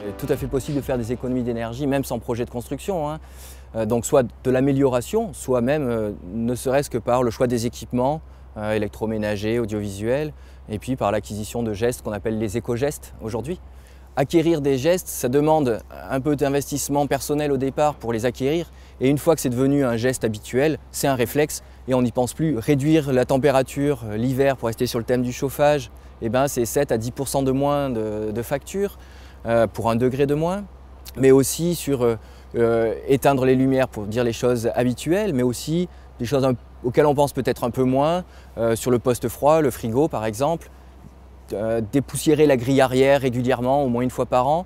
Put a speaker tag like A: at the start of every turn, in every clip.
A: Il est tout à fait possible de faire des économies d'énergie, même sans projet de construction, hein. Donc soit de l'amélioration, soit même ne serait-ce que par le choix des équipements électroménagers, audiovisuels, et puis par l'acquisition de gestes qu'on appelle les éco-gestes aujourd'hui. Acquérir des gestes, ça demande un peu d'investissement personnel au départ pour les acquérir, et une fois que c'est devenu un geste habituel, c'est un réflexe et on n'y pense plus. Réduire la température l'hiver, pour rester sur le thème du chauffage, eh ben, c'est 7 à 10% de moins de facture pour 1 degré de moins, mais aussi sur éteindre les lumières pour dire les choses habituelles, mais aussi des choses auxquelles on pense peut-être un peu moins, sur le poste froid, le frigo par exemple. Dépoussiérer la grille arrière régulièrement, au moins 1 fois par an,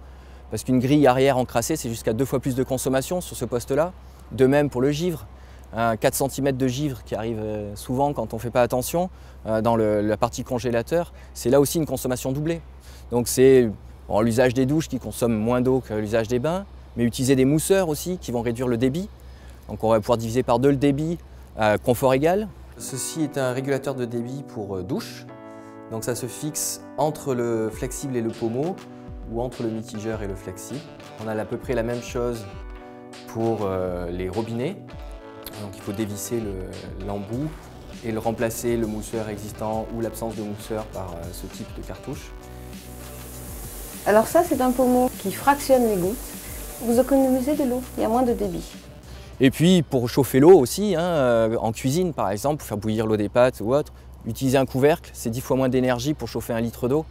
A: parce qu'une grille arrière encrassée, c'est jusqu'à 2 fois plus de consommation sur ce poste-là. De même pour le givre, 4 cm de givre qui arrive souvent quand on ne fait pas attention dans la partie congélateur, c'est là aussi une consommation doublée. Donc c'est l'usage des douches qui consomme moins d'eau que l'usage des bains, mais utiliser des mousseurs aussi qui vont réduire le débit. Donc on va pouvoir diviser par 2 le débit à confort égal. Ceci est un régulateur de débit pour douche. Donc ça se fixe entre le flexible et le pommeau ou entre le mitigeur et le flexible. On a à peu près la même chose pour les robinets. Donc il faut dévisser l'embout et remplacer le mousseur existant ou l'absence de mousseur par ce type de cartouche.
B: Alors ça, c'est un pommeau qui fractionne les gouttes. Vous économisez de l'eau, il y a moins de débit.
A: Et puis pour chauffer l'eau aussi, hein, en cuisine par exemple, pour faire bouillir l'eau des pâtes ou autre, utiliser un couvercle, c'est 10 fois moins d'énergie pour chauffer 1 litre d'eau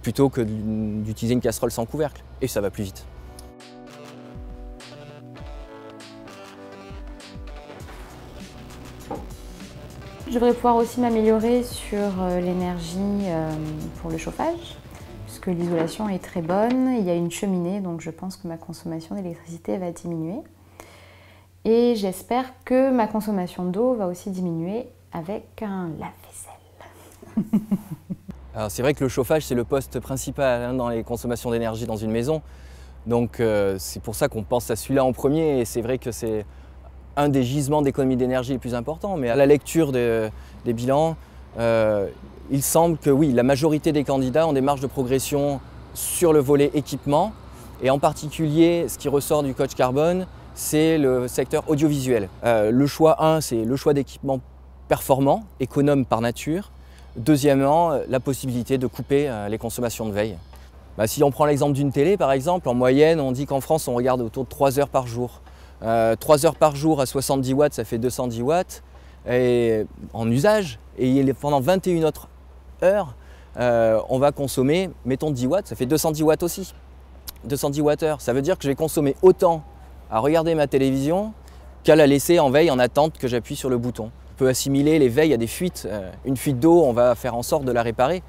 A: plutôt que d'utiliser une casserole sans couvercle. Et ça va plus vite.
C: Je devrais pouvoir aussi m'améliorer sur l'énergie pour le chauffage, puisque l'isolation est très bonne. Il y a une cheminée, donc je pense que ma consommation d'électricité va diminuer. Et j'espère que ma consommation d'eau va aussi diminuer avec un lave-vaisselle.
A: Alors c'est vrai que le chauffage, c'est le poste principal hein, dans les consommations d'énergie dans une maison. Donc c'est pour ça qu'on pense à celui-là en premier. Et c'est vrai que c'est un des gisements d'économie d'énergie les plus importants. Mais à la lecture des bilans, il semble que oui, la majorité des candidats ont des marges de progression sur le volet équipement. Et en particulier, ce qui ressort du coach carbone, c'est le secteur audiovisuel. Le choix 1, c'est le choix d'équipements performants, économes par nature. Deuxièmement, la possibilité de couper les consommations de veille. Si on prend l'exemple d'une télé, par exemple, en moyenne, on dit qu'en France, on regarde autour de 3 heures par jour. 3 heures par jour à 70 watts, ça fait 210 watts et, en usage. Et pendant 21 autres heures, on va consommer, mettons 10 watts, ça fait 210 watts aussi. 210 Wh. Ça veut dire que je vais consommer autant à regarder ma télévision qu'à la laisser en veille en attente que j'appuie sur le bouton. On peut assimiler les veilles à des fuites. Une fuite d'eau, on va faire en sorte de la réparer.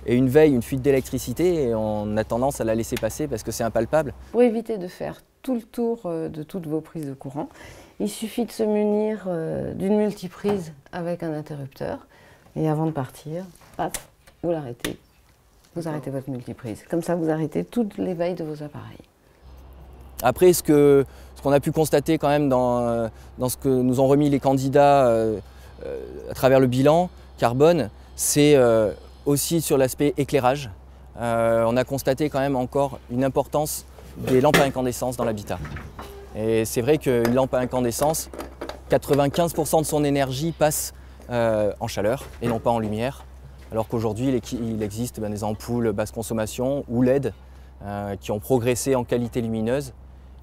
A: Et une veille, une fuite d'électricité, on a tendance à la laisser passer parce que c'est impalpable.
B: Pour éviter de faire tout le tour de toutes vos prises de courant, il suffit de se munir d'une multiprise avec un interrupteur. Et avant de partir, hop, vous l'arrêtez. Vous arrêtez votre multiprise. Comme ça, vous arrêtez toutes les veilles de vos appareils.
A: Après, ce qu'on a pu constater quand même dans ce que nous ont remis les candidats à travers le bilan carbone, c'est aussi sur l'aspect éclairage. On a constaté quand même encore une importance des lampes à incandescence dans l'habitat. Et c'est vrai qu'une lampe à incandescence, 95% de son énergie passe en chaleur et non pas en lumière. Alors qu'aujourd'hui, il existe des ampoules basse consommation ou LED qui ont progressé en qualité lumineuse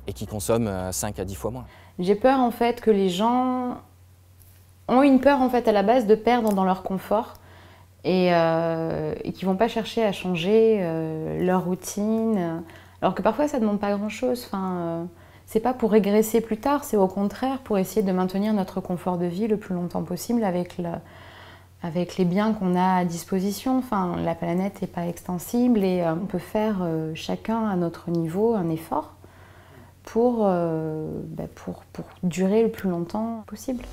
A: et qui consomment 5 à 10 fois moins.
C: J'ai peur en fait que les gens ont une peur en fait à la base de perdre dans leur confort et qui ne vont pas chercher à changer leur routine. Alors que parfois ça ne demande pas grand-chose. C'est pas pour régresser plus tard, c'est au contraire pour essayer de maintenir notre confort de vie le plus longtemps possible avec les biens qu'on a à disposition. La planète n'est pas extensible et on peut faire chacun à notre niveau un effort pour durer le plus longtemps possible.